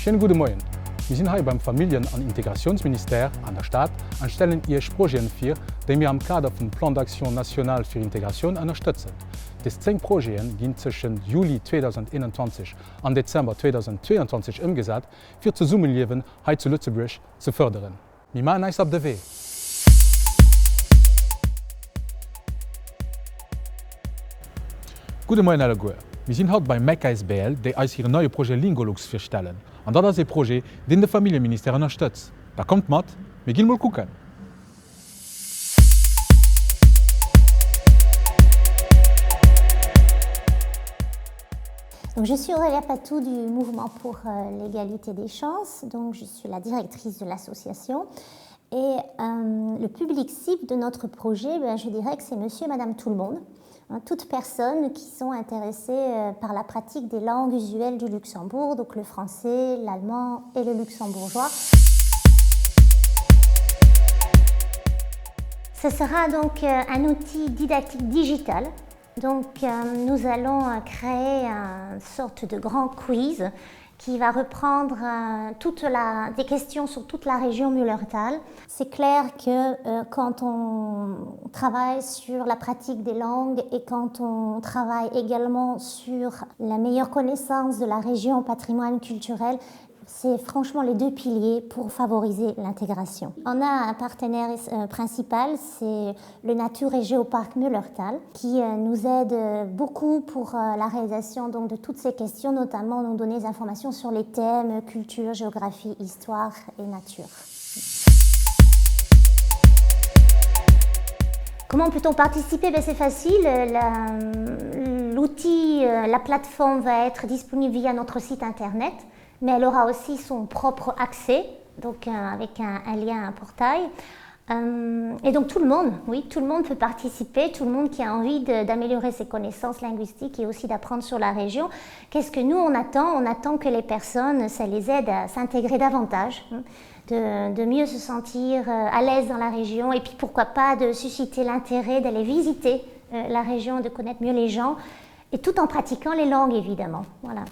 Schönen guten Morgen. Wir sind hier beim Familien- und Integrationsministerium an der Stadt und stellen Ihnen Projekte vor, die wir im Kader vom Plan d'Action National für Integration unterstützen. Diese 10 Projekte gehen zwischen Juli 2021 und Dezember 2022 umgesetzt, für das Zusammenleben hier zu Lützeburg zu fördern. Wir machen uns auf den Weg. Guten Morgen alle Goer. Wir sind heute bei MacISBL, die uns ihr neues Projekt Lingolux vorstellen. Und das ist ein Projekt, das das Familienministerium unterstützt. Da kommt mit, wir gehen mal gucken. Donc, je suis Aurélia Patou du Mouvement pour l'égalité des chances, donc je suis la directrice de l'association. Et le public cible de notre projet, je dirais que c'est monsieur et madame tout le monde. Toutes personnes qui sont intéressées par la pratique des langues usuelles du Luxembourg, donc le français, l'allemand et le luxembourgeois. Ce sera donc un outil didactique digital. Donc nous allons créer une sorte de grand quiz qui va reprendre des questions sur toute la région Mullertal. C'est clair que quand on travaille sur la pratique des langues et quand on travaille également sur la meilleure connaissance de la région patrimoine culturel, c'est franchement les deux piliers pour favoriser l'intégration. On a un partenaire principal, c'est le Natur et Géoparc Mullertal, qui nous aide beaucoup pour la réalisation donc, de toutes ces questions, notamment nous donner des informations sur les thèmes culture, géographie, histoire et nature. Comment peut-on participer? C'est facile. L'outil, la plateforme va être disponible via notre site internet, mais elle aura aussi son propre accès, donc avec un lien, un portail. Et donc tout le monde, oui, tout le monde peut participer, tout le monde qui a envie d'améliorer ses connaissances linguistiques et aussi d'apprendre sur la région. Qu'est-ce que nous on attend? On attend que les personnes, ça les aide à s'intégrer davantage, de mieux se sentir à l'aise dans la région et puis pourquoi pas de susciter l'intérêt d'aller visiter la région, de connaître mieux les gens et tout en pratiquant les langues évidemment. Voilà.